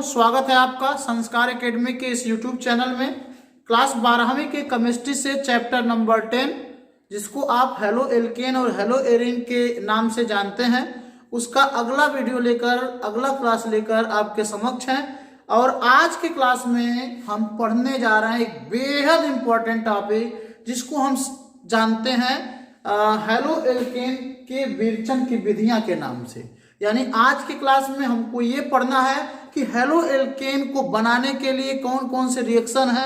स्वागत है आपका संस्कार एकेडमी के इस यूट्यूब चैनल में। क्लास 12वीं के केमिस्ट्री से चैप्टर नंबर 10, जिसको आप हेलो एल्केन और हेलो एरीन के नाम से जानते हैं, उसका अगला वीडियो लेकर अगला क्लास लेकर आपके समक्ष हैं। और आज के क्लास में हम पढ़ने जा रहे हैं एक बेहद इंपॉर्टेंट टॉपिक, जिसको हम जानते हैं हेलो एल्केन के विरचन की विधियां के नाम से। यानी आज की क्लास में हमको ये पढ़ना है कि हेलो एल्केन को बनाने के लिए कौन कौन से रिएक्शन है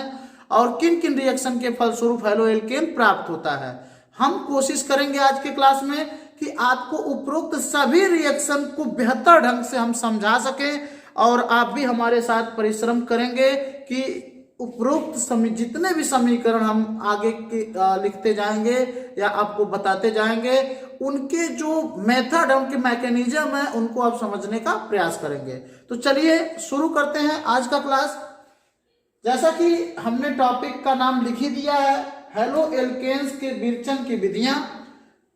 और किन किन रिएक्शन के फलस्वरूप हेलो एल्केन प्राप्त होता है। हम कोशिश करेंगे आज के क्लास में कि आपको उपरोक्त सभी रिएक्शन को बेहतर ढंग से हम समझा सकें, और आप भी हमारे साथ परिश्रम करेंगे कि उपरोक्त जितने भी समीकरण हम आगे के लिखते जाएंगे या आपको बताते जाएंगे, उनके जो मेथड है, उनके मैकेनिज्म है, उनको आप समझने का प्रयास करेंगे। तो चलिए शुरू करते हैं आज का क्लास। जैसा कि हमने टॉपिक का नाम लिख ही दिया है, हेलो एल्केन्स के विरचन की विधियां।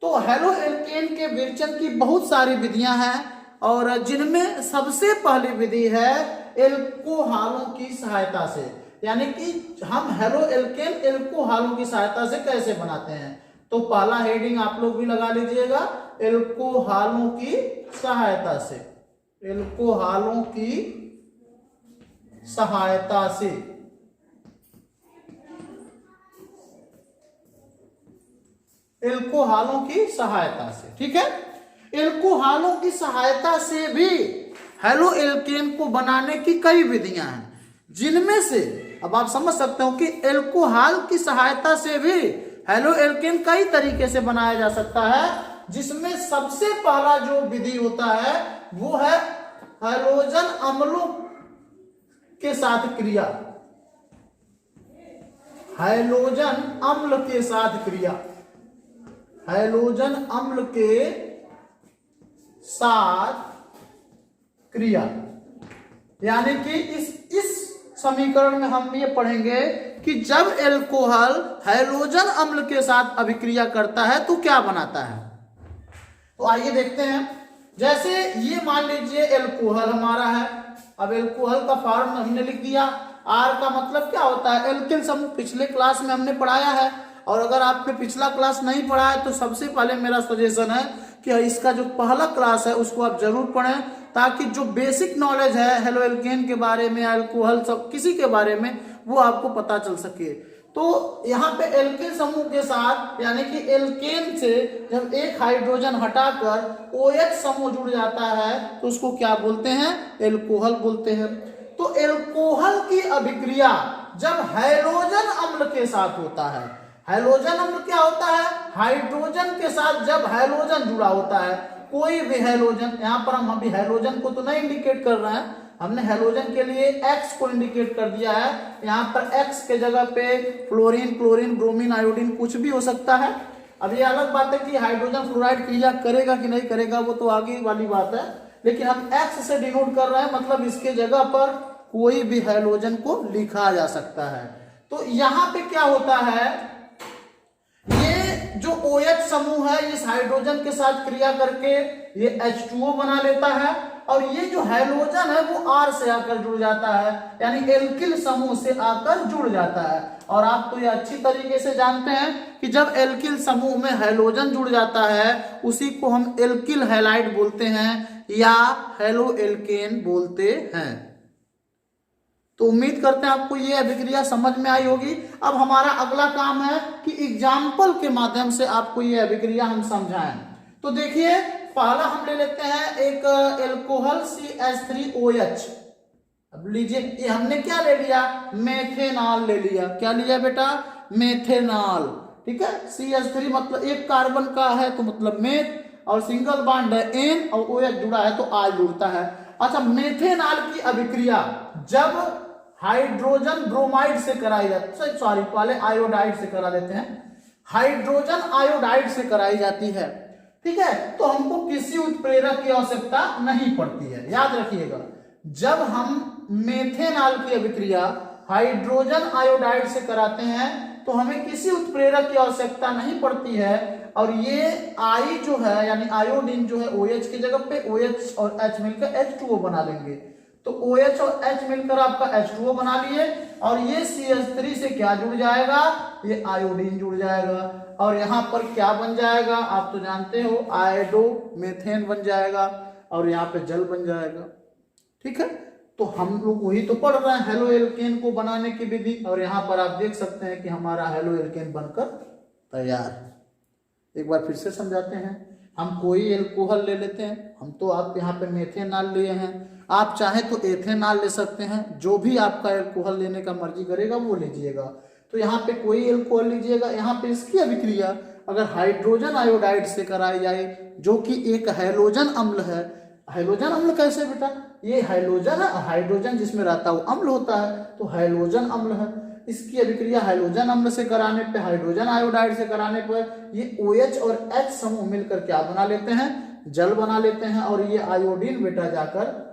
तो हेलो एल्केन के विरचन की बहुत सारी विधियां हैं, और जिनमें सबसे पहली विधि है एल्कोहलों की सहायता से। यानी कि हम हेलो एल्केन एल्कोहलों की सहायता से कैसे बनाते हैं। तो पहला हेडिंग आप लोग भी लगा लीजिएगा, एल्कोहलों की सहायता से। एल्कोहलों की सहायता से। एल्कोहलों की सहायता से, ठीक है। एल्कोहलों की सहायता से भी हेलो एल्केन को बनाने की कई विधियां हैं, जिनमें से अब आप समझ सकते हो कि एल्कोहल की सहायता से भी हेलो एल्केन कई तरीके से बनाया जा सकता है, जिसमें सबसे पहला जो विधि होता है वो है हैलोजन अम्लों के साथ क्रिया। हैलोजन अम्ल के साथ क्रिया। हैलोजन अम्ल के साथ क्रिया। यानी कि इस समीकरण में हम ये पढ़ेंगे कि जब एल्कोहल हैलोजन अम्ल के साथ अभिक्रिया करता है तो क्या बनाता है। तो आइए देखते हैं। जैसे ये मान लीजिए एल्कोहल हमारा है। अब एल्कोहल का फॉर्म हमने लिख दिया। आर का मतलब क्या होता है, एल्केन समूह। पिछले क्लास में हमने पढ़ाया है, और अगर आपने पिछला क्लास नहीं पढ़ा है तो सबसे पहले मेरा सजेशन है कि इसका जो पहला क्लास है उसको आप जरूर पढ़ें, ताकि जो बेसिक नॉलेज है हेलो एल्केन के बारे में, अल्कोहल सब किसी के बारे में, वो आपको पता चल सके। तो यहाँ पे एल्केन समूह के साथ, यानी कि एल्केन से जब एक हाइड्रोजन हटाकर OH समूह जुड़ जाता है तो उसको क्या बोलते हैं, एल्कोहल बोलते हैं। तो एल्कोहल की अभिक्रिया जब हैलोजन अम्ल के साथ होता है, हैलोजन अम्ल क्या होता है, हाइड्रोजन के साथ जब हैलोजन जुड़ा होता है, कोई भी हैलोजन, यहाँ पर हम अभी हैलोजन को तो नहीं इंडिकेट कर रहे हैं, हमने हैलोजन के लिए X को इंडिकेट कर दिया है। यहाँ पर X के जगह पे फ्लोरीन, क्लोरीन, ब्रोमीन, आयोडीन कुछ भी हो सकता है। अब ये अलग बात है कि हाइड्रोजन फ्लोराइड क्रिया करेगा कि नहीं करेगा, वो तो आगे वाली बात है, लेकिन हम X से डिनोट कर रहे हैं, मतलब इसके जगह पर कोई भी हैलोजन को लिखा जा सकता है। तो यहाँ पे क्या होता है, ये जो OH समूह है इस हाइड्रोजन के साथ क्रिया करके ये H2O बना लेता है, और ये जो हैलोजन है वो R से आकर जुड़ जाता है, यानी एल्किल समूह से आकर जुड़ जाता है। और आप तो ये अच्छी तरीके से जानते हैं कि जब एल्किल समूह में हैलोजन जुड़ जाता है उसी को हम एल्किल हैलाइड बोलते हैं या हेलो एल्केन बोलते हैं। तो उम्मीद करते हैं आपको ये अभिक्रिया समझ में आई होगी। अब हमारा अगला काम है कि एग्जाम्पल के माध्यम से आपको ये अभिक्रिया हम समझाएं। तो देखिए, पहला हम ले लेते हैं एक एल्कोहल CH3OH। अब लीजिए, ये हमने क्या ले लिया, मेथेनॉल ले लिया। क्या लिया बेटा, मेथेनॉल, ठीक है। CH3 मतलब एक कार्बन का है तो मतलब मेथ, और सिंगल बॉन्ड है N, और OH जुड़ा है तो R जुड़ता है। अच्छा, मेथेनॉल की अभिक्रिया जब हाइड्रोजन ब्रोमाइड से कराई जाती है, सॉरी पहले आयोडाइड से करा लेते हैं, हाइड्रोजन आयोडाइड से कराई जाती है, ठीक है। तो हमको किसी उत्प्रेरक की आवश्यकता नहीं पड़ती है, याद रखिएगा। जब हम मेथेनॉल की अभिक्रिया हाइड्रोजन आयोडाइड से कराते हैं तो हमें किसी उत्प्रेरक की आवश्यकता नहीं पड़ती है, और ये आई जो है यानी आयोडीन जो है OH की जगह पे OH और H मिलकर H2O बना लेंगे। तो OH और H मिलकर आपका H2O बना लिए, और ये CH3 से क्या जुड़ जाएगा, ये आयोडीन जुड़ जाएगा, और यहाँ पर क्या बन जाएगा, आप तो जानते हो आयोडोमेथेन बन जाएगा, और यहाँ पे जल बन जाएगा। ठीक है, तो हम लोग वही तो पढ़ रहे हैं हेलो एल्केन को बनाने की विधि, और यहाँ पर आप देख सकते हैं कि हमारा हेलो एल्केन बनकर तैयार है। एक बार फिर से समझाते हैं, हम कोई एल्कोहल ले लेते हैं, हम तो आप यहाँ पे मेथेनॉल लिए हैं, आप चाहे तो एथेनॉल ले सकते हैं, जो भी आपका एल्कोहल लेने का मर्जी करेगा वो लीजिएगा। तो यहाँ पे कोई एल्कोहल लीजिएगा, यहाँ पे इसकी अभिक्रिया अगर हाइड्रोजन आयोडाइड से कराई जाए, जो कि एक हैलोजन अम्ल है। हैलोजन अम्ल कैसे बेटा, ये हैलोजन है, हाइड्रोजन जिसमें रहता है वो अम्ल होता है, तो हैलोजन अम्ल है। इसकी अभिक्रिया हाइड्रोजन अम्ल से कराने पे, हाइड्रोजन आयोडाइड से कराने पर ये OH और H समूह मिलकर क्या बना लेते हैं, जल बना लेते हैं, और ये आयोडीन बेटा जाकर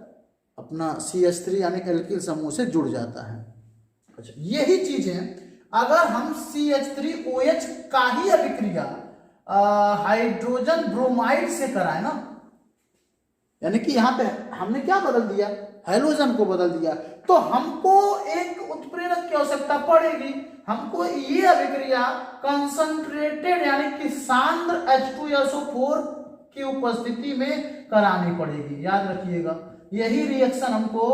अपना CH3 यानी एल्किल समूह से जुड़ जाता है। अच्छा, यही चीजें अगर हम CH3OH का ही अभिक्रिया हाइड्रोजन ब्रोमाइड से कराए ना, यानी कि यहाँ पे हमने क्या बदल दिया, हैलोजन को बदल दिया, तो हमको एक उत्प्रेरक की आवश्यकता पड़ेगी। हमको ये अभिक्रिया कंसंट्रेटेड यानी कि सांद्र H2SO4 की उपस्थिति में करानी पड़ेगी, याद रखिएगा। यही रिएक्शन हमको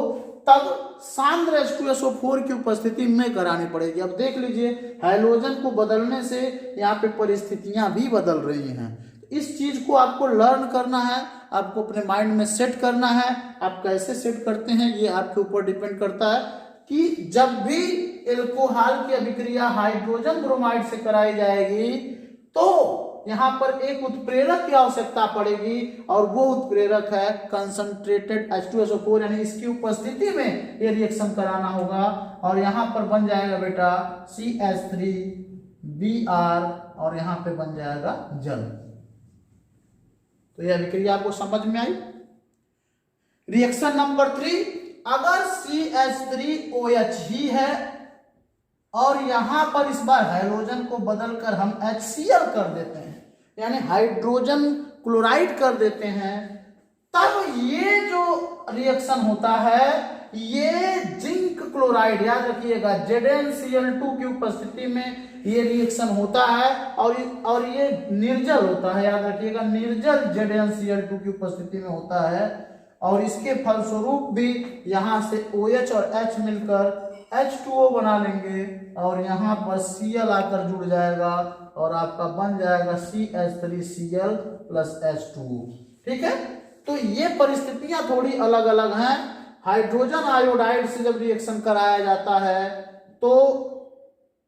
तब सांद्र H2SO4 की उपस्थिति में करानी पड़ेगी। अब देख लीजिए, हैलोजन को बदलने से यहाँ पे परिस्थितियां भी बदल रही हैं। इस चीज को आपको लर्न करना है, आपको अपने माइंड में सेट करना है। आप कैसे सेट करते हैं ये आपके ऊपर डिपेंड करता है कि जब भी एल्कोहल की अभिक्रिया हाइड्रोजन ब्रोमाइड से कराई जाएगी तो यहाँ पर एक उत्प्रेरक की आवश्यकता पड़ेगी, और वो उत्प्रेरक है कंसंट्रेटेड H2SO4, यानी इसकी उपस्थिति में ये रिएक्शन कराना होगा, और यहाँ पर बन जाएगा बेटा CH3Br, और यहाँ पे बन जाएगा जल। तो यह अभिक्रिया आपको समझ में आई। रिएक्शन नंबर 3, अगर CH3OH ही है और यहां पर इस बार हाइड्रोजन को बदलकर हम HCl कर देते हैं, यानी हाइड्रोजन क्लोराइड कर देते हैं, तब ये जो रिएक्शन होता है ये जिंक क्लोराइड, याद रखिएगा ZnCl2 की उपस्थिति में ये रिएक्शन होता है, और ये निर्जल होता है, याद रखिएगा, निर्जल ZnCl2 की उपस्थिति में होता है, और इसके फलस्वरूप भी यहाँ से OH और H मिलकर H2O बना लेंगे, और यहाँ पर Cl आकर जुड़ जाएगा, और आपका बन जाएगा CH3Cl + H2O। ठीक है, तो ये परिस्थितियां थोड़ी अलग अलग हैं। हाइड्रोजन आयोडाइड से जब रिएक्शन कराया जाता है तो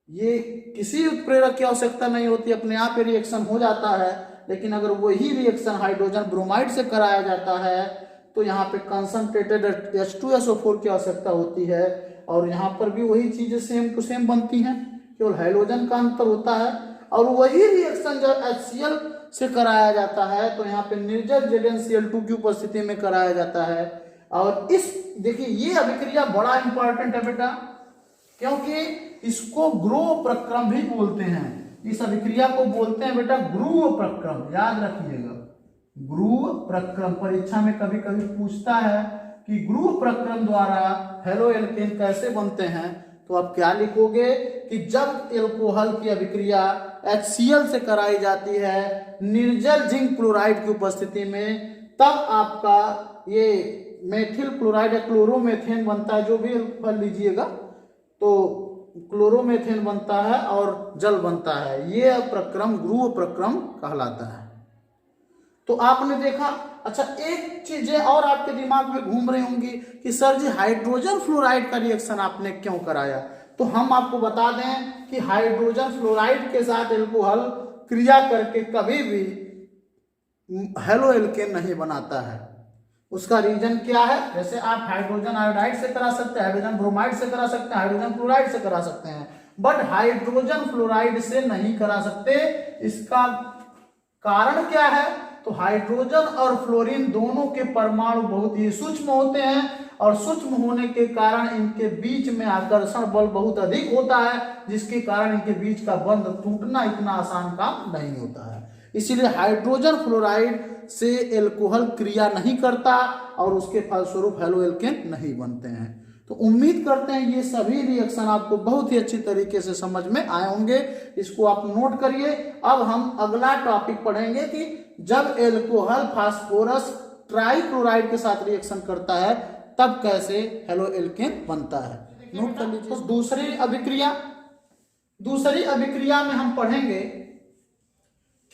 ये किसी उत्प्रेरक की आवश्यकता नहीं होती, अपने आप ही रिएक्शन हो जाता है। लेकिन अगर वही रिएक्शन हाइड्रोजन ब्रोमाइड से कराया जाता है तो यहाँ पे कंसंट्रेटेड H2SO4 की आवश्यकता होती है, और यहाँ पर भी वही चीजें सेम टू सेम बनती हैं, केवल हाइड्रोजन का अंतर होता है। और वही रिएक्शन जब HCl से कराया जाता है तो यहाँ पे निर्जल ZnCl2 की उपस्थिति में कराया जाता है। और इस देखिए ये अभिक्रिया बड़ा इंपॉर्टेंट है बेटा, क्योंकि इसको ग्रूव प्रक्रम भी बोलते हैं। इस अभिक्रिया को बोलते हैं बेटा ग्रूव प्रक्रम, याद रखिएगा, ग्रूव प्रक्रम। परीक्षा में कभी कभी पूछता है कि ग्रूव प्रक्रम द्वारा हेलो एल्केन कैसे बनते हैं, तो आप क्या लिखोगे कि जब एल्कोहल की अभिक्रिया HCl से कराई जाती है निर्जल जिंक क्लोराइड की उपस्थिति में, तब आपका ये मेथिल क्लोराइड या क्लोरोमेथेन बनता है। जो भी एल्कोहल लीजिएगा तो क्लोरोमेथेन बनता है और जल बनता है। ये प्रक्रम ग्रूव प्रक्रम कहलाता है। तो आपने देखा। अच्छा, एक चीजें और आपके दिमाग में घूम रही होंगी कि सर जी हाइड्रोजन फ्लोराइड का रिएक्शन आपने क्यों कराया। तो हम आपको बता दें कि हाइड्रोजन फ्लोराइड के साथ एल्कोहल क्रिया करके कभी भी हेलो एल्केन नहीं बनाता है। उसका रीजन क्या है? जैसे आप हाइड्रोजन आयोडाइड से करा सकते हैं, हाइड्रोजन ब्रोमाइड से करा सकते हैं, हाइड्रोजन क्लोराइड से करा सकते हैं, बट हाइड्रोजन फ्लोराइड से नहीं करा सकते। इसका कारण क्या है? तो हाइड्रोजन और फ्लोरीन दोनों के परमाणु बहुत ही सूक्ष्म होते हैं, और सूक्ष्म होने के कारण इनके बीच में आकर्षण बल बहुत अधिक होता है, जिसके कारण इनके बीच का बंध टूटना इतना आसान काम नहीं होता है। इसीलिए हाइड्रोजन फ्लोराइड से एल्कोहल क्रिया नहीं करता और उसके फलस्वरूप हैलो एल्केन नहीं बनते हैं। तो उम्मीद करते हैं ये सभी रिएक्शन आपको बहुत ही अच्छी तरीके से समझ में आए होंगे। इसको आप नोट करिए। अब हम अगला टॉपिक पढ़ेंगे कि जब एल्कोहल फास्फोरस ट्राइक्लोराइड के साथ रिएक्शन करता है तब कैसे हैलो एल्केन बनता है। नोट कर लीजिए। दूसरी अभिक्रिया में हम पढ़ेंगे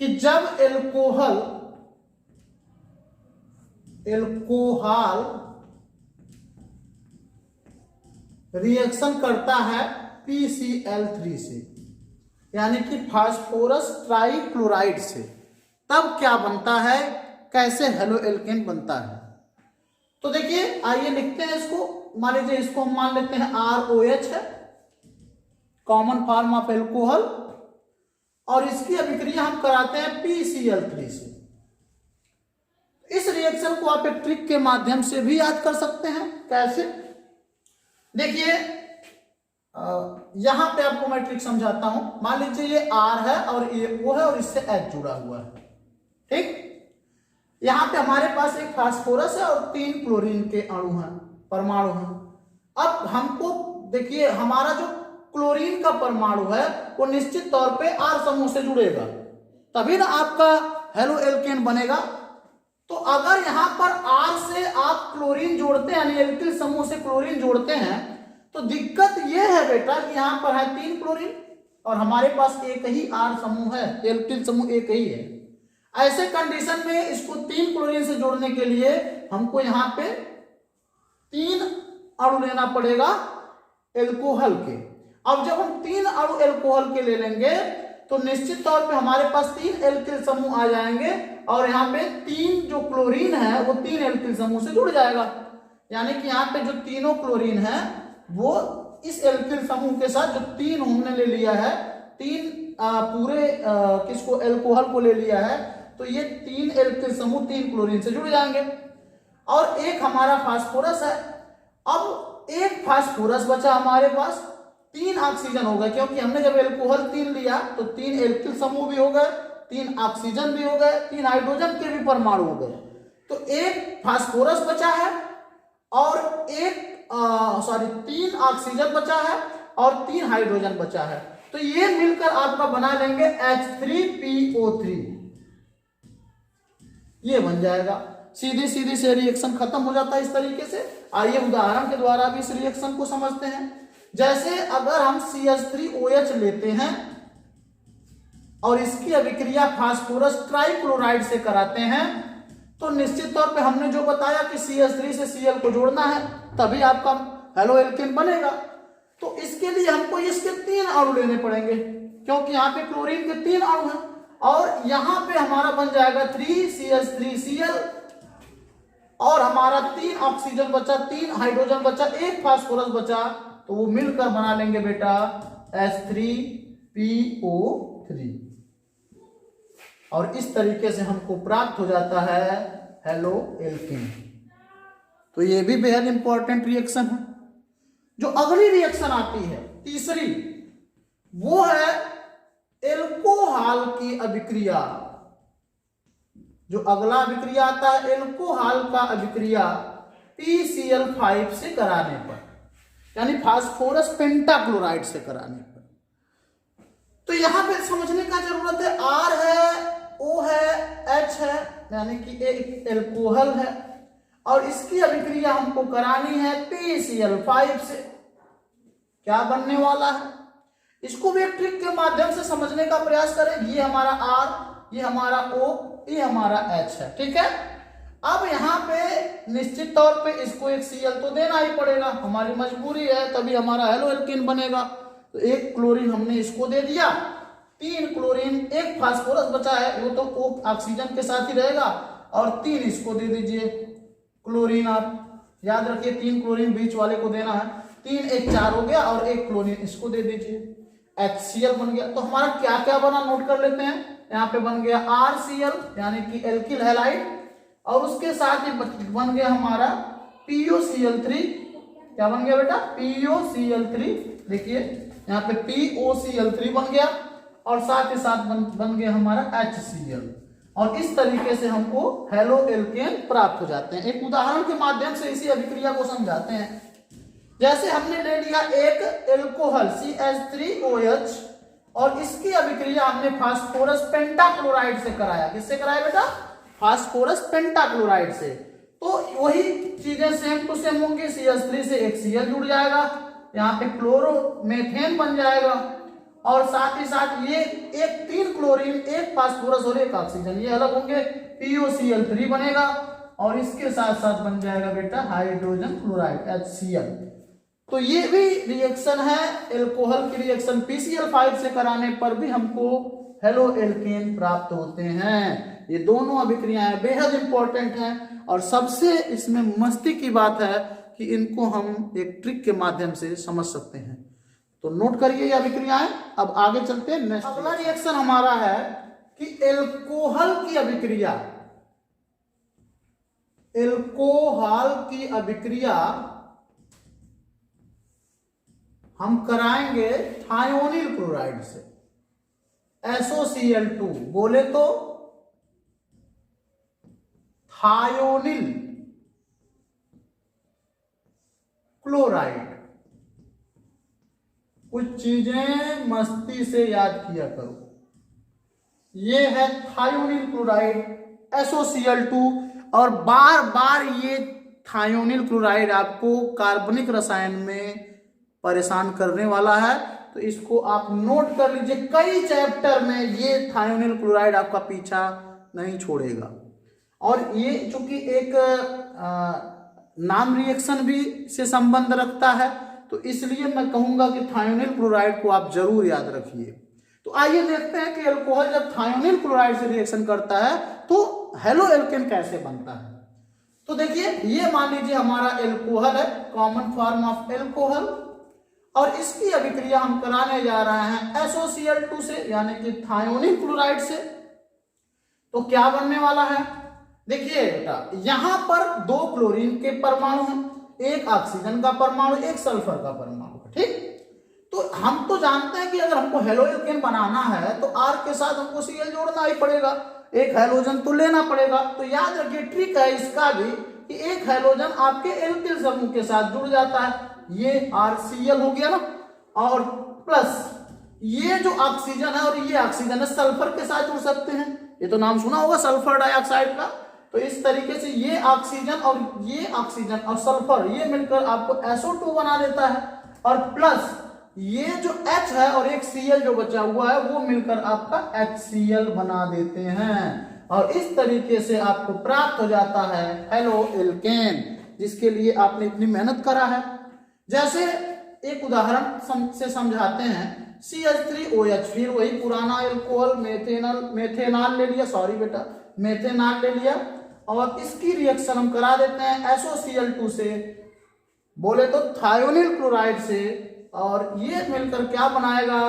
कि जब एल्कोहल रिएक्शन करता है PCl3 से, यानी कि फास्फोरस ट्राइक्लोराइड से, तब क्या बनता है, कैसे हैलो एल्केन बनता है। तो देखिए, आइए लिखते हैं इसको। मान लीजिए इसको हम मान लेते हैं ROH है, कॉमन फॉर्म ऑफ एल्कोहल, और इसकी अभिक्रिया हम कराते हैं PCl3 से। इस रिएक्शन को आप एक ट्रिक के माध्यम से भी याद कर सकते हैं। कैसे, देखिए यहां पे आपको मैं ट्रिक समझाता हूं। मान लीजिए ये R है और ये O है और इससे H जुड़ा हुआ है, ठीक। यहां पे हमारे पास एक फास्फोरस है और 3 क्लोरीन के अणु हैं, परमाणु हैं। अब हमको देखिए, हमारा जो क्लोरीन का परमाणु है वो निश्चित तौर पे R समूह से जुड़ेगा, तभी ना आपका हैलो एल्केन बनेगा। तो अगर यहां पर R से आप क्लोरीन जोड़ते हैं, यानी एल्किल समूह से क्लोरीन जोड़ते हैं, तो दिक्कत यह है बेटा कि यहां पर है 3 क्लोरीन और हमारे पास एक ही R समूह है, एल्किल समूह एक ही है। ऐसे कंडीशन में इसको 3 क्लोरीन से जोड़ने के लिए हमको यहां पे 3 अणु लेना पड़ेगा एल्कोहल के। अब जब हम 3 अणु एल्कोहल के ले लेंगे तो निश्चित तौर पे हमारे पास 3 एल्किल समूह आ जाएंगे और यहाँ पे 3 जो क्लोरीन है वो 3 एल्किल समूह से जुड़ जाएगा। यानी कि यहाँ पे जो तीनों क्लोरीन है वो इस एल्किल समूह के साथ, जो 3 हमने ले लिया है, 3 पूरे किसको, एल्कोहल को ले लिया है, तो ये 3 एल्किल समूह 3 क्लोरीन से जुड़ जाएंगे। और एक हमारा फास्फोरस है। अब एक फास्फोरस बचा हमारे पास, 3 ऑक्सीजन हो गए, क्योंकि हमने जब एल्कोहल 3 लिया तो 3 एल्किल समूह भी हो गए, 3 ऑक्सीजन भी हो गए, 3 हाइड्रोजन के भी परमाणु हो गए। तो एक फास्फोरस बचा है और 3 ऑक्सीजन बचा है और 3 हाइड्रोजन बचा है। तो ये मिलकर आपका बना लेंगे H3PO3, ये बन जाएगा। सीधी सीधी से रिएक्शन खत्म हो जाता है इस तरीके से। आइए उदाहरण के द्वारा भी इस रिएक्शन को समझते हैं। जैसे अगर हम CH3OH लेते हैं और इसकी अभिक्रिया फास्फोरस ट्राइक्लोराइड से कराते हैं, तो निश्चित तौर पे हमने जो बताया कि CH3 से Cl को जोड़ना है, तभी आपका हैलो एल्केन बनेगा। तो इसके लिए हमको इसके 3 अणु लेने पड़ेंगे, क्योंकि यहाँ पे क्लोरीन के 3 अणु हैं और यहाँ पे हमारा बन जाएगा 3CH3Cl और हमारा 3 ऑक्सीजन बचा, 3 हाइड्रोजन बचा, 1 फास्फोरस बचा, तो वो मिलकर बना लेंगे बेटा H3PO3। और इस तरीके से हमको प्राप्त हो जाता है हैलो एल्केन। तो ये भी बेहद इंपॉर्टेंट रिएक्शन है। जो अगली रिएक्शन आती है तीसरी, वो है एल्कोहल की अभिक्रिया। जो अगला अभिक्रिया आता है एल्कोहल का अभिक्रिया PCl5 से कराने पर, यानी फास्फोरस पेंटाक्लोराइड से कराने पर। तो यहां पे समझने का जरूरत है, R है, O है, H है, यानी कि एक एल्कोहल है और इसकी अभिक्रिया हमको करानी है PCl5 से। क्या बनने वाला है, इसको भी एक ट्रिक के माध्यम से समझने का प्रयास करें। ये हमारा R, ये हमारा O, ये हमारा H है, ठीक है। अब यहाँ पे निश्चित तौर पे इसको एक Cl तो देना ही पड़ेगा, हमारी मजबूरी है, तभी हमारा हैलो एल्केन बनेगा। तो 1 क्लोरीन हमने इसको दे दिया, 3 क्लोरीन, 1 फास्फोरस बचा है, वो तो ऑक्सीजन के साथ ही रहेगा, और 3 इसको दे दीजिए क्लोरीन। आप याद रखिए 3 क्लोरीन बीच वाले को देना है, 3 1 4 हो गया और 1 क्लोरीन इसको दे दीजिए, HCl बन गया। तो हमारा क्या क्या बना नोट कर लेते हैं। यहाँ पे बन गया RCl यानी कि एल्किल हैलाइड, और उसके साथ ही बन गया हमारा POCl3। क्या बन गया बेटा, POCl3। देखिए यहाँ पे POCl3 बन गया और साथ ही साथ बन गया हमारा HCl। और इस तरीके से हमको हेलो एल्केन प्राप्त हो जाते हैं। एक उदाहरण के माध्यम से इसी अभिक्रिया को समझाते हैं। जैसे हमने ले लिया एक एल्कोहल CH3OH और इसकी अभिक्रिया हमने फास्फोरस पेंटाक्लोराइड से कराया। किससे कराया बेटा? फास्फोरस पेंटाक्लोराइड से। तो वही चीजें सेम टू सेम होंगी। CH3 से एक Cl जुड़ जाएगा, यहाँ पे क्लोरोमेथेन बन जाएगा और साथ ही साथ ये एक 3 क्लोरीन, एक फास्फोरस और एक ऑक्सीजन, ये अलग होंगे, POCl3 बनेगा और इसके साथ साथ बन जाएगा बेटा हाइड्रोजन क्लोराइड HCl। तो ये भी रिएक्शन है एल्कोहल की रिएक्शन। PCl5 से कराने पर भी हमको हेलो एल्केन प्राप्त होते हैं। ये दोनों अभिक्रियाएं बेहद इंपॉर्टेंट हैं और सबसे इसमें मस्ती की बात है कि इनको हम एक ट्रिक के माध्यम से समझ सकते हैं। तो नोट करिए ये अभिक्रियाएं। अब आगे चलते हैं नेक्स्ट। अगला रिएक्शन हमारा है कि एल्कोहल की अभिक्रिया, एल्कोहल की अभिक्रिया हम कराएंगे थायोनिल क्लोराइड से, SOCl2। बोले तो थायोनिल क्लोराइड। कुछ चीजें मस्ती से याद किया करो। ये है थायोनिल क्लोराइड SOCl2 और बार बार ये थायोनिल क्लोराइड आपको कार्बनिक रसायन में परेशान करने वाला है। तो इसको आप नोट कर लीजिए। कई चैप्टर में ये थायोनिल क्लोराइड आपका पीछा नहीं छोड़ेगा। और ये चूंकि एक नाम रिएक्शन भी से संबंध रखता है तो इसलिए मैं कहूंगा कि थायोनिल क्लोराइड को आप जरूर याद रखिए। तो आइए देखते हैं कि एल्कोहल जब थायोनिल क्लोराइड से रिएक्शन करता है तो हेलो एल्केन कैसे बनता है। तो देखिए, ये मान लीजिए हमारा एल्कोहल है, कॉमन फॉर्म ऑफ एल्कोहल, और इसकी अभिक्रिया हम कराने जा रहे हैं SOCl2 से, यानी कि थायोनिल क्लोराइड से। तो क्या बनने वाला है? देखिए बेटा, यहां पर 2 क्लोरीन के परमाणु हैं, एक ऑक्सीजन का परमाणु, एक सल्फर का परमाणु, ठीक। तो हम तो जानते हैं कि अगर हमको हेलो एल्केन बनाना है तो R के साथ हमको Cl जोड़ना ही पड़ेगा, एक हाइड्रोजन तो लेना पड़ेगा। तो याद रखिए, ट्रिक है इसका भी कि एक हाइड्रोजन आपके एल्किल समूह के साथ जुड़ जाता है, ये RCl हो गया ना, और प्लस ये जो ऑक्सीजन है और ये ऑक्सीजन है सल्फर के साथ जुड़ सकते हैं। ये तो नाम सुना होगा सल्फर डाइऑक्साइड का। तो इस तरीके से ये ऑक्सीजन और सल्फर ये मिलकर आपको SO2 बना देता है, और प्लस ये जो H है और एक Cl जो बचा हुआ है वो मिलकर आपका HCl बना देते हैं। और इस तरीके से आपको प्राप्त हो जाता है हेलो एल्केन, जिसके लिए आपने इतनी मेहनत करा है। जैसे एक उदाहरण से समझाते हैं, CH3OH, फिर वही पुराना एल्कोहल मेथेनॉल ले लिया, सॉरी बेटा मेथेनॉल ले लिया, और इसकी रिएक्शन हम करा देते हैं SOCl2 से, बोले तो थायोनिल क्लोराइड से, और ये मिलकर क्या बनाएगा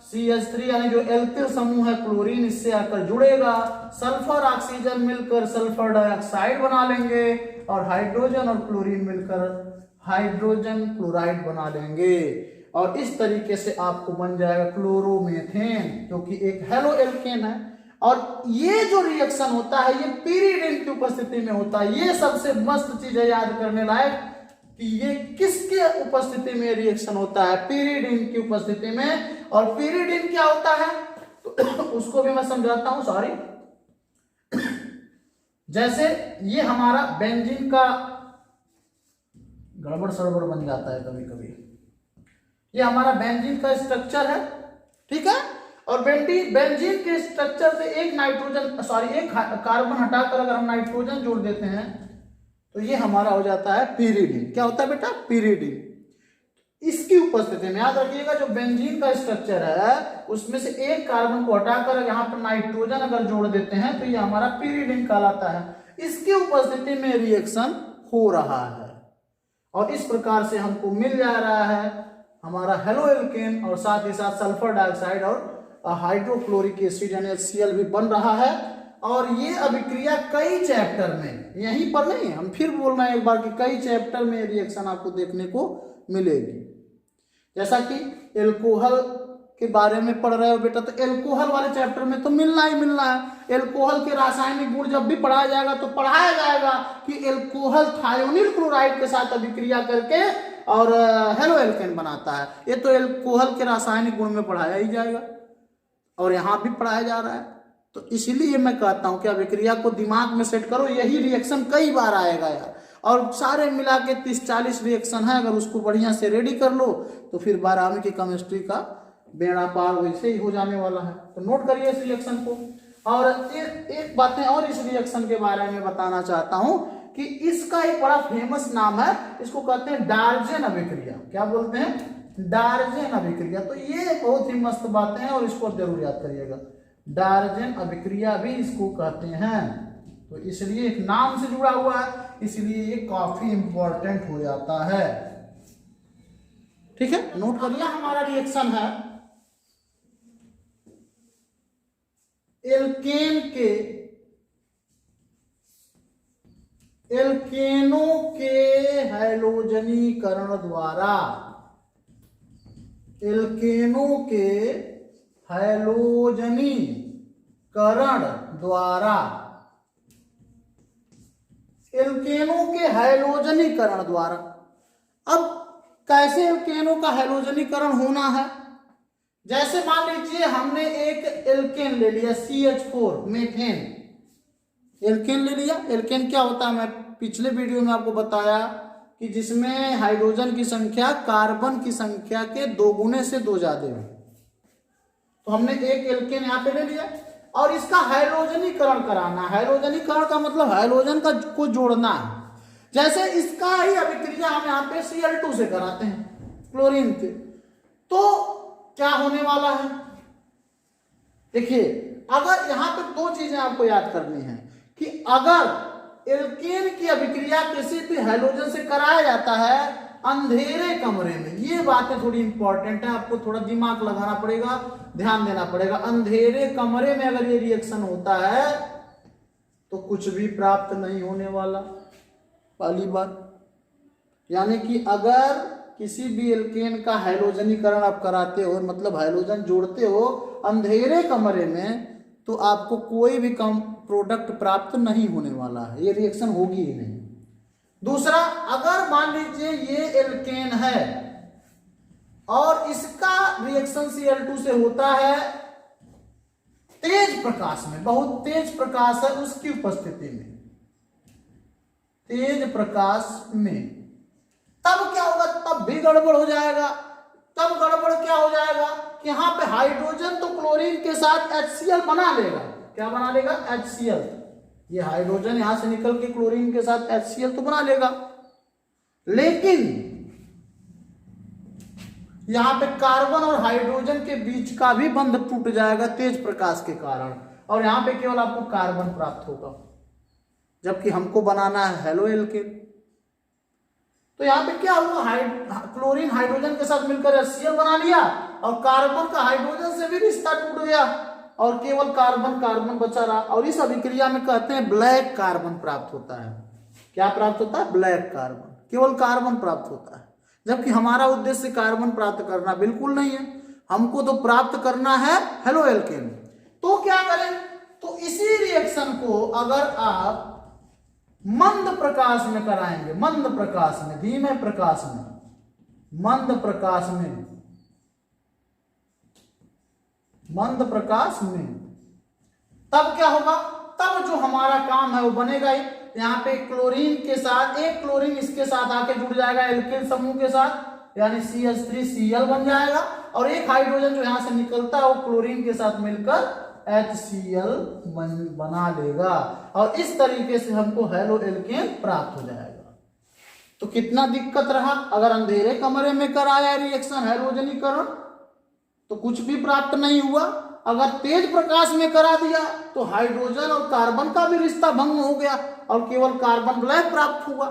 CH3 यानी जो एल्किल समूह है क्लोरीन इससे आकर जुड़ेगा, सल्फर ऑक्सीजन मिलकर सल्फर डाइऑक्साइड बना लेंगे, और हाइड्रोजन और क्लोरीन मिलकर हाइड्रोजन क्लोराइड बना लेंगे। और इस तरीके से आपको बन जाएगा क्लोरोमेथेन, जो कि एक हेलो एल्केन है। और ये जो रिएक्शन होता है ये पीरिडीन की उपस्थिति में होता है। ये सबसे मस्त चीज है याद करने लायक कि ये किसके उपस्थिति में रिएक्शन होता है, पीरिडीन की उपस्थिति में। और पीरिडीन क्या होता है तो उसको भी मैं समझाता हूं, सॉरी। जैसे ये हमारा बेंजीन का गड़बड़ सड़बड़ बन जाता है कभी कभी, ये हमारा बेंजीन का स्ट्रक्चर है, ठीक है। और बेंजीन के स्ट्रक्चर से एक कार्बन हटाकर अगर हम नाइट्रोजन जोड़ देते हैं तो ये हमारा हो जाता है पीरिडीन। क्या होता है बेटा? पीरिडीन। इसकी उपस्थिति में याद रखिएगा, जो बेंजीन का स्ट्रक्चर है उसमें से एक कार्बन को हटाकर यहाँ पर नाइट्रोजन अगर जोड़ देते हैं तो ये हमारा पीरिडीन कहलाता है। इसकी उपस्थिति में रिएक्शन हो रहा है और इस प्रकार से हमको मिल जा रहा है हमारा हेलो एल्केन, और साथ ही साथ सल्फर डाइऑक्साइड और हाइड्रोक्लोरिक एसिड यानी HCl भी बन रहा है। और ये अभिक्रिया कई चैप्टर में, यहीं पर नहीं, हम फिर बोल रहे हैं एक बार कि कई चैप्टर में रिएक्शन आपको देखने को मिलेगी। जैसा कि एल्कोहल के बारे में पढ़ रहे हो बेटा, तो एल्कोहल वाले चैप्टर में तो मिलना ही मिलना है। एल्कोहल के रासायनिक गुण जब भी पढ़ाया जाएगा तो पढ़ाया जाएगा कि एल्कोहल थायोनिल क्लोराइड के साथ अभिक्रिया करके और हेलो एल्केन बनाता है। ये तो एल्कोहल के रासायनिक गुण में पढ़ाया ही जाएगा और यहाँ भी पढ़ाया जा रहा है। तो इसीलिए मैं कहता हूँ कि अभिक्रिया को दिमाग में सेट करो, यही रिएक्शन कई बार आएगा यार, और सारे मिला के 30-40 रिएक्शन है। अगर उसको बढ़िया से रेडी कर लो तो फिर 12वीं की केमिस्ट्री का बेड़ा पार वैसे ही हो जाने वाला है। तो नोट करिए इस रिएक्शन को। और एक बातें और इस रिएक्शन के बारे में बताना चाहता हूं कि इसका एक बड़ा फेमस नाम है, इसको कहते हैं डार्जेन अभिक्रिया। क्या बोलते हैं? डार्जेन अभिक्रिया। तो ये बहुत ही मस्त बातें हैं और इसको आप जरूर याद करिएगा। डार्जेन अभिक्रिया भी इसको कहते हैं, तो इसलिए एक नाम से जुड़ा हुआ है, इसलिए ये काफी इंपॉर्टेंट हो जाता है। ठीक है, नोट करिए। हमारा रिएक्शन है एल्केनों के हैलोजनीकरण द्वारा, एल्केनों के हैलोजनीकरण द्वारा, एल्केनों के हैलोजनीकरण द्वारा। अब कैसे एल्केनों का हैलोजनीकरण होना है? जैसे मान लीजिए हमने एक एल्केन ले लिया CH4 मीथेन, एल्केन ले लिया। एल्केन क्या होता है, मैं पिछले वीडियो में आपको बताया कि जिसमें हाइड्रोजन की संख्या कार्बन की संख्या के 2 गुने से 2 ज्यादा है। तो हमने एक एल्केन यहाँ पे ले लिया और इसका हैलोजनीकरण कराना। हैलोजनीकरण का मतलब हैलोजन का को जोड़ना है। जैसे इसका ही अभिक्रिया हम यहाँ पे Cl2 से कराते हैं क्लोरीन के, तो क्या होने वाला है? देखिए, अगर यहाँ पे 2 चीजें आपको याद करनी है कि अगर एल्केन की अभिक्रिया किसी भी हैलोजन से कराया जाता है अंधेरे कमरे में, ये बातें थोड़ी इंपॉर्टेंट है, आपको थोड़ा दिमाग लगाना पड़ेगा, ध्यान देना पड़ेगा। अंधेरे कमरे में अगर ये रिएक्शन होता है तो कुछ भी प्राप्त नहीं होने वाला, पहली बात। यानी कि अगर किसी भी एल्केन का हैलोजनीकरण आप कराते हो, मतलब हैलोजन जोड़ते हो अंधेरे कमरे में, तो आपको कोई भी कम प्रोडक्ट प्राप्त नहीं होने वाला है, ये रिएक्शन होगी ही नहीं। दूसरा, अगर मान लीजिए ये एल्केन है और इसका रिएक्शन Cl2 से होता है तेज प्रकाश में, बहुत तेज प्रकाश है उसकी उपस्थिति में, तेज प्रकाश में, तब क्या होगा? तब भी गड़बड़ हो जाएगा। तब गड़बड़ क्या हो जाएगा कि यहाँ पे हाइड्रोजन तो क्लोरीन के साथ HCl बना लेगा। क्या बना लेगा? HCl। ये हाइड्रोजन यहां से निकल के क्लोरीन के साथ HCl तो बना लेगा, लेकिन यहां पे कार्बन और हाइड्रोजन के बीच का भी बंध टूट जाएगा तेज प्रकाश के कारण, और यहां पे केवल आपको कार्बन प्राप्त होगा, जबकि हमको बनाना है हेलो एल्केन। तो यहाँ पे क्या हुआ? क्लोरीन हाइड्रोजन के साथ मिलकर HCl बना लिया और कार्बन का हाइड्रोजन से भी रिश्ता टूट गया और केवल कार्बन कार्बन बचा रहा, और इस अभिक्रिया में कहते हैं ब्लैक कार्बन प्राप्त होता है। क्या प्राप्त होता है? ब्लैक कार्बन, केवल कार्बन प्राप्त होता है, जबकि हमारा उद्देश्य कार्बन प्राप्त करना बिल्कुल नहीं है, हमको तो प्राप्त करना है हेलो एल्केन। तो क्या करें? तो इसी रिएक्शन को अगर आप मंद प्रकाश में कराएंगे, मंद प्रकाश में, धीमे प्रकाश में, मंद प्रकाश में, मंद प्रकाश में, तब क्या होगा? तब जो हमारा काम है वो बनेगा ही। यहाँ पे क्लोरीन के साथ एक क्लोरीन इसके साथ आके जुड़ जाएगा एल्केन समूह के साथ, यानी CH3Cl बन जाएगा, और एक हाइड्रोजन जो यहां से निकलता है वो क्लोरीन के साथ मिलकर HCl बना लेगा, और इस तरीके से हमको हेलो एल्केन प्राप्त हो जाएगा। तो कितना दिक्कत रहा? अगर अंधेरे कमरे में कराया रिएक्शन हैलोजनीकरण तो कुछ भी प्राप्त नहीं हुआ, अगर तेज प्रकाश में करा दिया तो हाइड्रोजन और कार्बन का भी रिश्ता भंग हो गया और केवल कार्बन ब्लैक प्राप्त हुआ।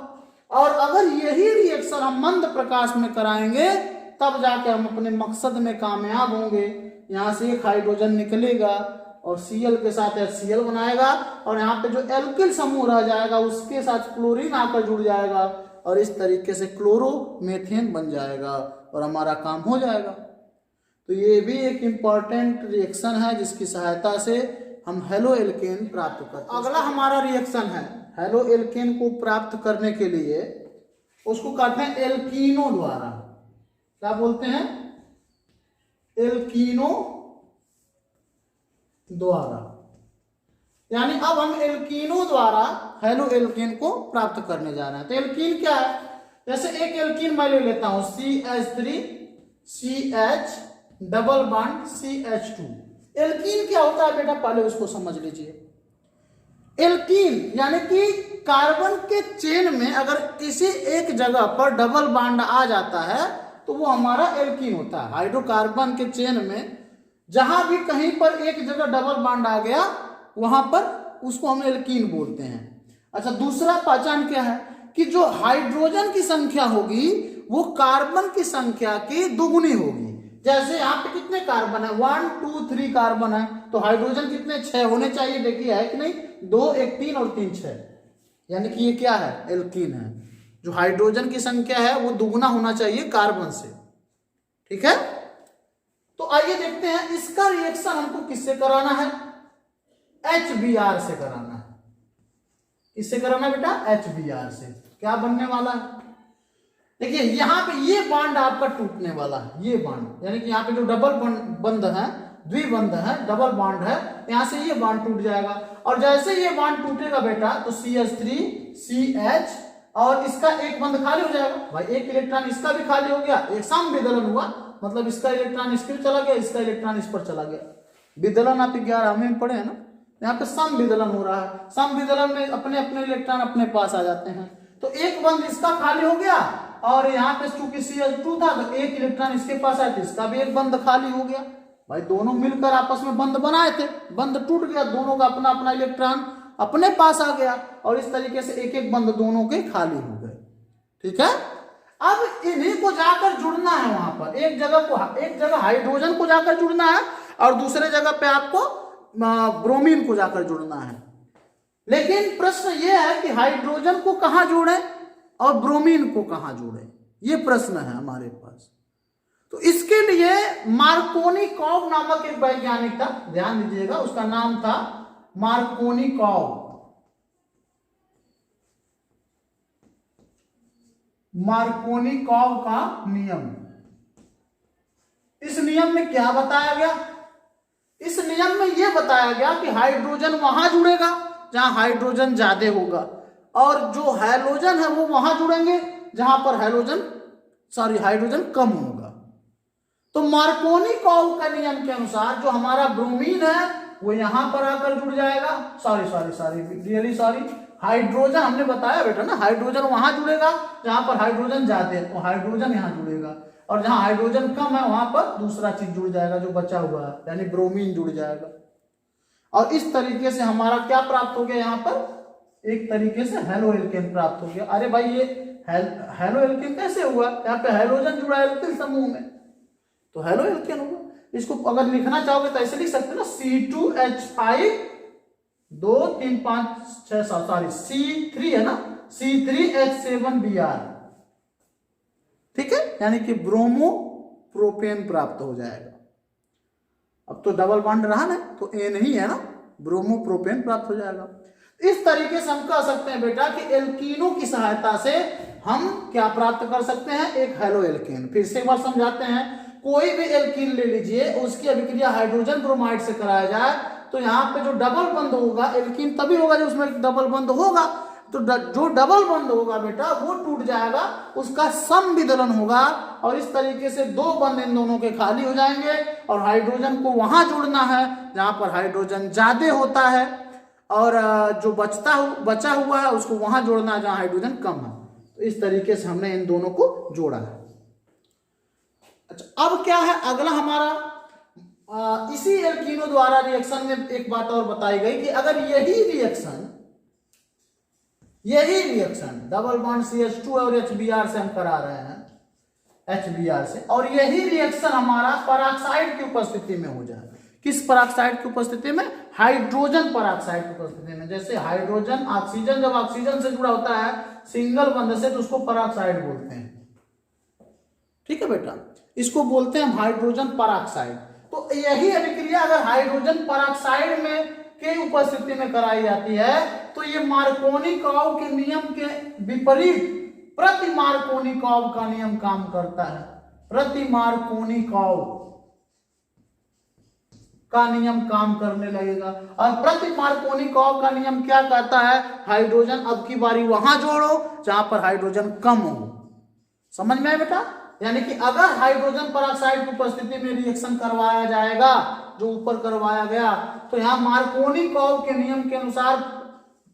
और अगर यही रिएक्शन हम मंद प्रकाश में कराएंगे तब जाके हम अपने मकसद में कामयाब होंगे। यहाँ से एक हाइड्रोजन निकलेगा और Cl के साथ HCl बनाएगा, और यहाँ पे जो एल्किल समूह रह जाएगा उसके साथ क्लोरीन आकर जुड़ जाएगा, और इस तरीके से क्लोरोमेथेन बन जाएगा और हमारा काम हो जाएगा। तो ये भी एक इम्पॉर्टेंट रिएक्शन है जिसकी सहायता से हम हेलो एल्केन प्राप्त करते हैं। अगला हमारा रिएक्शन है हेलो एल्केन को प्राप्त करने के लिए उसको कहते हैं एल्कीनो द्वारा। क्या बोलते हैं? एल्कीनो द्वारा। यानी अब हम एल्कीनो द्वारा हेलो एल्केन को प्राप्त करने जा रहे हैं। तो एल्कीन क्या है? जैसे एक एल्कीन मैं ले लेता हूं CH3 CH double bond CH2। Alkene क्या होता है बेटा, पहले उसको समझ लीजिए। एल्कीन यानी कि कार्बन के चेन में अगर किसी एक जगह पर डबल बॉन्ड आ जाता है तो वो हमारा एल्कीन होता है। हाइड्रोकार्बन के चेन में जहां भी कहीं पर एक जगह डबल बॉन्ड आ गया वहां पर उसको हम एल्कीन बोलते हैं। अच्छा, दूसरा पहचान क्या है कि जो हाइड्रोजन की संख्या होगी वो कार्बन की संख्या की दुगुनी होगी। जैसे यहाँ पे कितने कार्बन है? 1 2 3 कार्बन है, तो हाइड्रोजन कितने? 6 होने चाहिए। देखिए है कि नहीं? 2 1 3 और 3 6, यानी कि ये क्या है? एल्कीन है। जो हाइड्रोजन की संख्या है वो दुगुना होना चाहिए कार्बन से। ठीक है, तो आइए देखते हैं इसका रिएक्शन हमको किससे कराना है? HBr से कराना है। किससे कराना बेटा? HBr से। क्या बनने वाला है? देखिए यहाँ पे ये बॉन्ड आपका टूटने वाला है। ये बॉन्ड यानी कि यहाँ पे जो डबल बंध है, द्विबंध है, डबल बॉन्ड है, यहाँ से ये बॉन्ड टूट जाएगा। और जैसे ये बॉन्ड टूटेगा बेटा तो CH3 CH और इसका एक बंध खाली हो जाएगा। भाई एक इलेक्ट्रॉन इसका भी खाली हो गया, एक सम विदलन हुआ, मतलब इसका इलेक्ट्रॉन इस पर चला गया, इसका इलेक्ट्रॉन इस पर चला गया। विदलन आप 11वीं में पढ़े हैं ना, यहाँ पे सम विदलन हो रहा है। सम विदलन में अपने अपने इलेक्ट्रॉन अपने पास आ जाते हैं। तो एक बंध इसका खाली हो गया और यहाँ पे चूंकि CH2 था तो एक इलेक्ट्रॉन इसके पास आया तो इसका भी एक बंध खाली हो गया। भाई दोनों मिलकर आपस में बंध बनाए थे, बंध टूट गया, दोनों का अपना अपना इलेक्ट्रॉन अपने पास आ गया और इस तरीके से एक एक बंध दोनों के खाली हो गए। ठीक है, अब इन्हीं को जाकर जुड़ना है वहां पर। एक जगह हाइड्रोजन को जाकर जुड़ना है और दूसरे जगह पे आपको ब्रोमीन को जाकर जुड़ना है। लेकिन प्रश्न ये है कि हाइड्रोजन को कहां जोड़े और ब्रोमीन को कहां जोड़े, ये प्रश्न है हमारे पास। तो इसके लिए मार्कोनिकॉव नामक एक वैज्ञानिक था, ध्यान दीजिएगा, उसका नाम था मार्कोनिकॉव। मार्कोनिकॉव का नियम। इस नियम में क्या बताया गया? इस नियम में यह बताया गया कि हाइड्रोजन वहां जुड़ेगा जहां हाइड्रोजन ज्यादा होगा और जो हैलोजन है वो वहां जुड़ेंगे जहां पर हाइड्रोजन कम होगा। तो मार्कोनिकॉव का नियम के अनुसार जो हमारा ब्रोमीन है वो यहां पर आकर जुड़ जाएगा। सॉरी हाइड्रोजन हमने बताया बेटा ना, हाइड्रोजन वहां जुड़ेगा जहां पर हाइड्रोजन ज्यादा है, तो हाइड्रोजन यहां जुड़ेगा और जहां हाइड्रोजन कम है वहां पर दूसरा चीज जुड़ जाएगा जो बचा हुआ है, यानी ब्रोमीन जुड़ जाएगा। और इस तरीके से हमारा क्या प्राप्त हो गया? यहाँ पर एक तरीके से हेलो एल्केन प्राप्त हो गया। अरे भाई ये हेलो एल्केन कैसे हुआ? यहाँ पे हाइड्रोजन जुड़ा है एल्केन समूह में, तो हेलो एल्केन होगा। इसको अगर लिखना चाहोगे तो ऐसे लिख सकते हो ना, C2H5 2 3 5 6 7, सॉरी C3 है ना, C3H7Br। ठीक है, यानी कि ब्रोमो प्रोपेन प्राप्त हो जाएगा। अब तो डबल बॉन्ड रहा ना, तो एन ही है ना, ब्रोमो प्रोपेन प्राप्त हो जाएगा। इस तरीके से हम कह सकते हैं बेटा कि एल्कीनों की सहायता से हम क्या प्राप्त कर सकते हैं? एक हेलो एल्केन। फिर से एक बार समझाते हैं। कोई भी एल्कीन ले लीजिए, उसकी अभिक्रिया हाइड्रोजन ब्रोमाइड से कराया जाए तो यहाँ पे जो डबल बंध होगा, एल्कीन तभी होगा जब उसमें डबल बंध होगा। तो जो डबल बंध होगा बेटा वो टूट जाएगा, उसका सम विदलन होगा और इस तरीके से दो बंध इन दोनों के खाली हो जाएंगे और हाइड्रोजन को वहां जोड़ना है जहां पर हाइड्रोजन ज्यादा होता है और जो बचा हुआ है उसको वहां जोड़ना है जहां हाइड्रोजन कम है। तो इस तरीके से हमने इन दोनों को जोड़ा है। अच्छा, अब क्या है अगला हमारा? इसी एल्कीनो द्वारा रिएक्शन में एक बात और बताई गई कि अगर यही रिएक्शन डबल बॉन्ड CH2 और HBr से हम करा रहे हैं, HBr से, और यही रिएक्शन हमारा पेरोक्साइड की उपस्थिति में हो जाए। किस पेरोक्साइड की उपस्थिति में? हाइड्रोजन पेरोक्साइड की उपस्थिति में। जैसे हाइड्रोजन ऑक्सीजन जब ऑक्सीजन से जुड़ा होता है सिंगल बंध से तो उसको पेरोक्साइड बोलते हैं। ठीक है बेटा, इसको बोलते हैं हाइड्रोजन परऑक्साइड। तो यही अभिक्रिया अगर हाइड्रोजन परऑक्साइड में के उपस्थिति में कराई जाती है तो ये मार्कोनिकॉव के नियम के विपरीत प्रति मार्कोनिकॉव का नियम काम करता है। प्रति मार्कोनिकॉव का नियम काम करने लगेगा। और प्रति मार्कोनिकॉव का नियम क्या कहता है, हाइड्रोजन अब की बारी वहां जोड़ो जहां पर हाइड्रोजन कम हो। समझ में आए बेटा? यानी कि अगर हाइड्रोजन परऑक्साइड की उपस्थिति में रिएक्शन करवाया जाएगा जो ऊपर करवाया गया, तो यहाँ मार्कोनिकॉव के नियम के अनुसार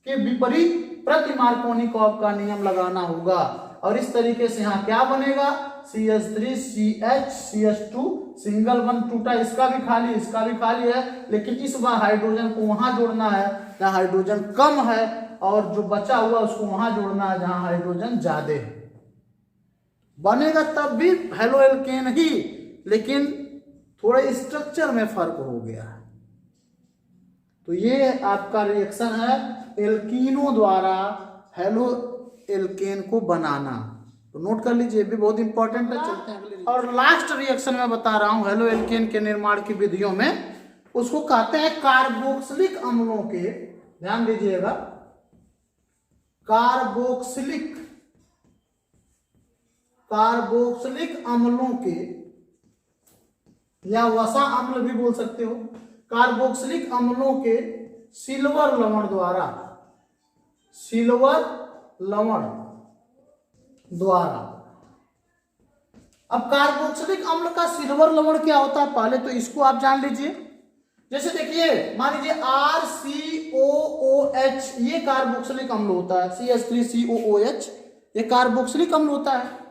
के विपरीत प्रति मार्कोनिकॉव का नियम लगाना होगा। और इस तरीके से यहाँ क्या बनेगा, CH3CH2 सिंगल बंद टूटा, इसका भी खाली इसका भी खाली है, लेकिन इस बार हाइड्रोजन को वहां जोड़ना है जहां हाइड्रोजन कम है और जो बचा हुआ उसको वहां जोड़ना है जहां हाइड्रोजन ज्यादा है। बनेगा तब भी हेलो एल्केन ही, लेकिन थोड़े स्ट्रक्चर में फर्क हो गया है। तो ये आपका रिएक्शन है एल्कीनों द्वारा हेलो एल्केन को बनाना। तो नोट कर लीजिए, भी बहुत इंपॉर्टेंट है। चलते हैं अगले। और लास्ट रिएक्शन में बता रहा हूं हेलो एल्केन के निर्माण की विधियों में, उसको कहते हैं कार्बोक्सिलिक अम्लों के, ध्यान दीजिएगा, कार्बोक्सिलिक अम्लों के, या वसा अम्ल भी बोल सकते हो, कार्बोक्सिलिक अम्लों के सिल्वर लवण द्वारा, सिल्वर लवण द्वारा। अब कार्बोक्सिलिक अम्ल का सिल्वर लवण क्या होता है, पहले तो इसको आप जान लीजिए। जैसे देखिए, मान लीजिए RCOOH, ये कार्बोक्सिलिक अम्ल होता है, CH3COOH ये कार्बोक्सिलिक अम्ल होता है।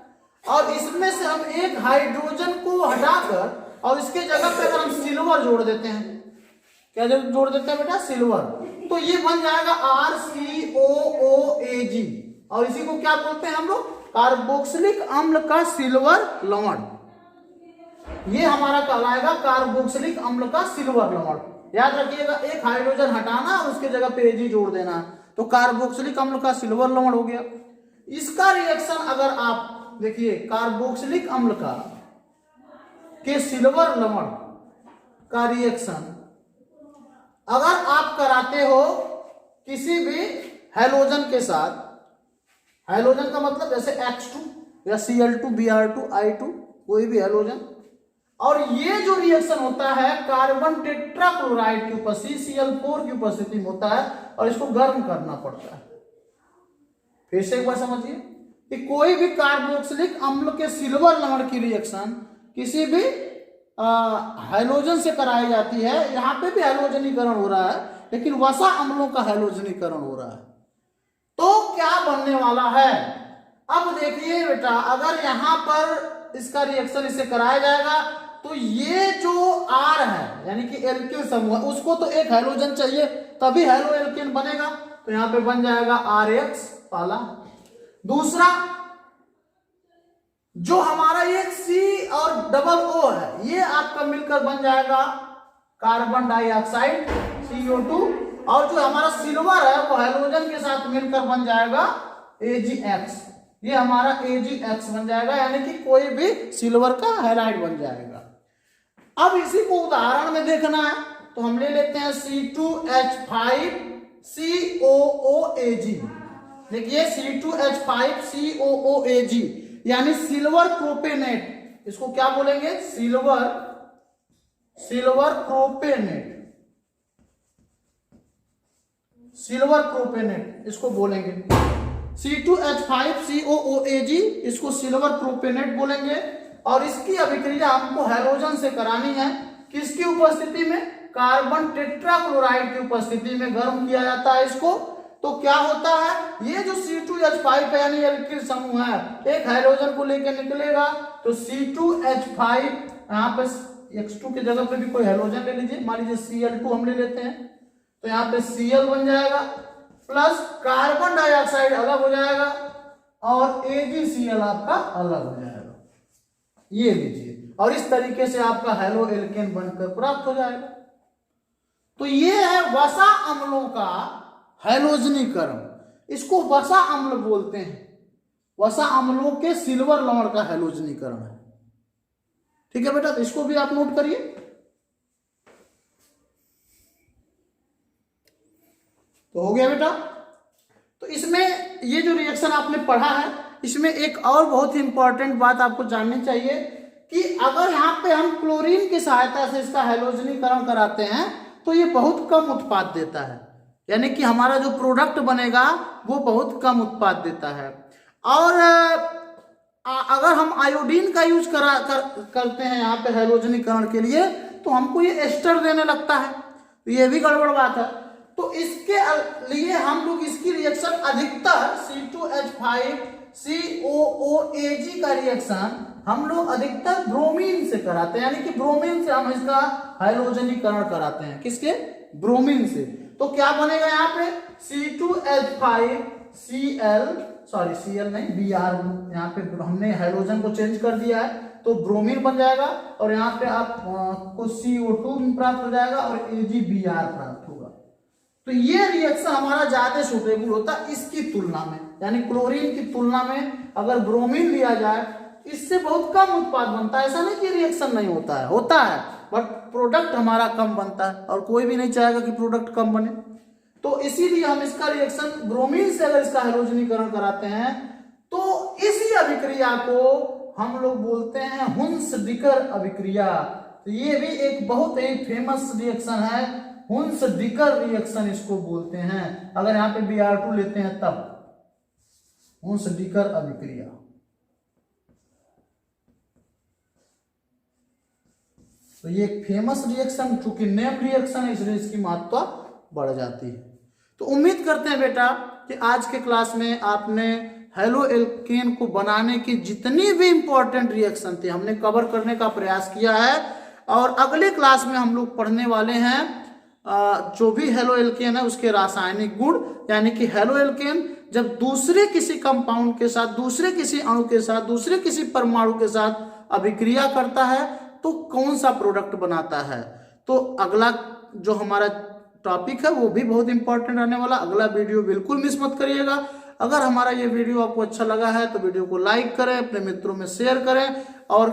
और इसमें से हम एक हाइड्रोजन को हटाकर और इसके जगह पे अगर हम सिल्वर जोड़ देते हैं, क्या जोड़ देते हैं बेटा, सिल्वर, तो ये बन जाएगा RCOOAG। और इसी को क्या बोलते हैं हम लोग, कार्बोक्सिलिक अम्ल का सिल्वर लवण। ये हमारा कहलाएगा कार्बोक्सिलिक अम्ल का सिल्वर लवण। याद रखिएगा, एक हाइड्रोजन हटाना और उसके जगह पे Ag जोड़ देना, तो कार्बोक्सिलिक अम्ल का सिल्वर लवण हो गया। इसका रिएक्शन अगर आप देखिए, कार्बोक्सिलिक अम्ल का के सिल्वर लवण का रिएक्शन अगर आप कराते हो किसी भी हैलोजन के साथ, हैलोजन का मतलब जैसे H2 या Cl2 Br2 I2, कोई भी हैलोजन, और ये जो रिएक्शन होता है कार्बन टेट्राक्लोराइड की उपस्थिति Cl4 की उपस्थिति में होता है और इसको गर्म करना पड़ता है। फिर से एक बार समझिए कि कोई भी कार्बोक्सिलिक अम्ल के सिल्वर लवण की रिएक्शन किसी भी हैलोजन से कराई जाती है। यहाँ पे भी हैलोजनीकरण हो रहा है, लेकिन वसा अम्लों का हैलोजनीकरण हो रहा है। तो क्या बनने वाला है, अब देखिए बेटा, अगर यहाँ पर इसका रिएक्शन इसे कराया जाएगा तो ये जो R है यानी कि एल्किल समूह, उसको तो एक हैलोजन चाहिए तभी हेलो एल्केन बनेगा। तो यहाँ पे बन जाएगा RH पहला। दूसरा, जो हमारा ये C और डबल O है, ये आपका मिलकर बन जाएगा कार्बन डाइऑक्साइड CO2, और जो हमारा सिल्वर है वो हैलोजन के साथ मिलकर बन जाएगा AgX। ये हमारा AgX बन जाएगा, यानी कि कोई भी सिल्वर का हैलाइड बन जाएगा। अब इसी को उदाहरण में देखना है तो हम ले लेते हैं C2H5COOAG। देखिए C2H5COOAG यानी सिल्वर प्रोपेनेट, इसको क्या बोलेंगे, सिल्वर प्रोपेनेट, सिल्वर प्रोपेनेट इसको बोलेंगे। C2H5COOAG इसको सिल्वर प्रोपेनेट बोलेंगे। और इसकी अभिक्रिया हमको हैलोजन से करानी है, किसकी उपस्थिति में, कार्बन टेट्राक्लोराइड की उपस्थिति में गर्म किया जाता है इसको। तो क्या होता है, ये जो C2H5 है यानी एल्किल समूह है, एक हाइड्रोजन को लेकर निकलेगा तो C2H5, यहाँ पे X2 की जगह पे भी कोई हाइड्रोजन ले लीजिए, मान लीजिए Cl2 हम ले लेते हैं, तो यहाँ पे Cl बन जाएगा प्लस कार्बन डाइऑक्साइड अलग हो जाएगा और AgCl आपका अलग हो जाएगा, ये लीजिए। और इस तरीके से आपका हेलो एल्केन बनकर प्राप्त हो जाएगा। तो ये है वसा अम्लों का हैलोजनीकरण, इसको वसा अम्ल बोलते हैं। वसा अम्लों के सिल्वर लवण का हैलोजनीकरण है। ठीक है बेटा, तो इसको भी आप नोट करिए। तो हो गया बेटा। तो इसमें ये जो रिएक्शन आपने पढ़ा है, इसमें एक और बहुत ही इंपॉर्टेंट बात आपको जाननी चाहिए कि अगर यहाँ पे हम क्लोरीन की सहायता से इसका हैलोजनीकरण कराते हैं तो ये बहुत कम उत्पाद देता है, यानी कि हमारा जो प्रोडक्ट बनेगा वो बहुत कम उत्पाद देता है। और अगर हम आयोडीन का यूज करते हैं यहाँ पे हैलोजनीकरण के लिए तो हमको ये एस्टर देने लगता है, तो ये भी गड़बड़ बात है। तो इसके लिए हम लोग इसकी रिएक्शन अधिकतर C2H5COOAg का रिएक्शन हम लोग अधिकतर ब्रोमीन से कराते हैं, यानी कि ब्रोमीन से हम इसका हैलोजनीकरण कराते हैं। किसके? ब्रोमीन से। तो क्या बनेगा यहाँ पे Cl नहीं Br, यहाँ पे हमने हाइड्रोजन को चेंज कर दिया है तो ब्रोमीन बन जाएगा और यहाँ पे आपको CO2 प्राप्त हो जाएगा और AgBr प्राप्त होगा। तो ये रिएक्शन हमारा ज्यादा सूटेबल होता है इसकी तुलना में, यानी क्लोरीन की तुलना में अगर ब्रोमीन लिया जाए इससे बहुत कम उत्पाद बनता है। ऐसा नहीं कि रिएक्शन नहीं होता है, होता है, बट प्रोडक्ट हमारा कम बनता है और कोई भी नहीं चाहेगा कि प्रोडक्ट कम बने। तो इसीलिए हम इसका रिएक्शन ब्रोमीन से अगर इसका हैलोजनीकरण कराते हैं तो इसी अभिक्रिया को हम लोग बोलते हैं हुंस-डिकर अभिक्रिया। तो ये भी एक बहुत ही फेमस रिएक्शन है, हुंस-डिकर रिएक्शन इसको बोलते हैं। अगर यहाँ पे Br2 लेते हैं तब हुंस-डिकर अभिक्रिया। तो ये एक फेमस रिएक्शन, चूंकि नेम रिएक्शन है इसलिए इसकी महत्ता बढ़ जाती है। तो उम्मीद करते हैं बेटा कि आज के क्लास में आपने हेलो एल्केन को बनाने की जितनी भी इंपॉर्टेंट रिएक्शन थी हमने कवर करने का प्रयास किया है। और अगले क्लास में हम लोग पढ़ने वाले हैं जो भी हेलो एल्केन है उसके रासायनिक गुण, यानी कि हेलो एल्केन जब दूसरे किसी कंपाउंड के साथ, दूसरे किसी अणु के साथ, दूसरे किसी परमाणु के साथ अभिक्रिया करता है तो कौन सा प्रोडक्ट बनाता है। तो अगला जो हमारा टॉपिक है वो भी बहुत इंपॉर्टेंट रहने वाला, अगला वीडियो बिल्कुल मिस मत करिएगा। अगर हमारा ये वीडियो आपको अच्छा लगा है तो वीडियो को लाइक करें, अपने मित्रों में शेयर करें। और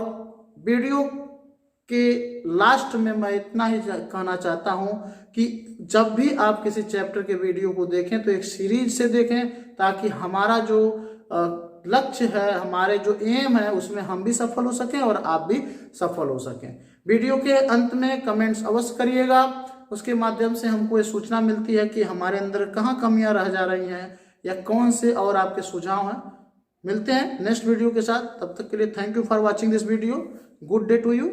वीडियो के लास्ट में मैं इतना ही कहना चाहता हूं कि जब भी आप किसी चैप्टर के वीडियो को देखें तो एक सीरीज से देखें, ताकि हमारा जो लक्ष्य है, हमारे जो एम है उसमें हम भी सफल हो सकें और आप भी सफल हो सकें। वीडियो के अंत में कमेंट्स अवश्य करिएगा, उसके माध्यम से हमको ये सूचना मिलती है कि हमारे अंदर कहाँ कमियां रह जा रही हैं या कौन से और आपके सुझाव हैं। मिलते हैं नेक्स्ट वीडियो के साथ, तब तक के लिए thank you for watching this video. Good day to you.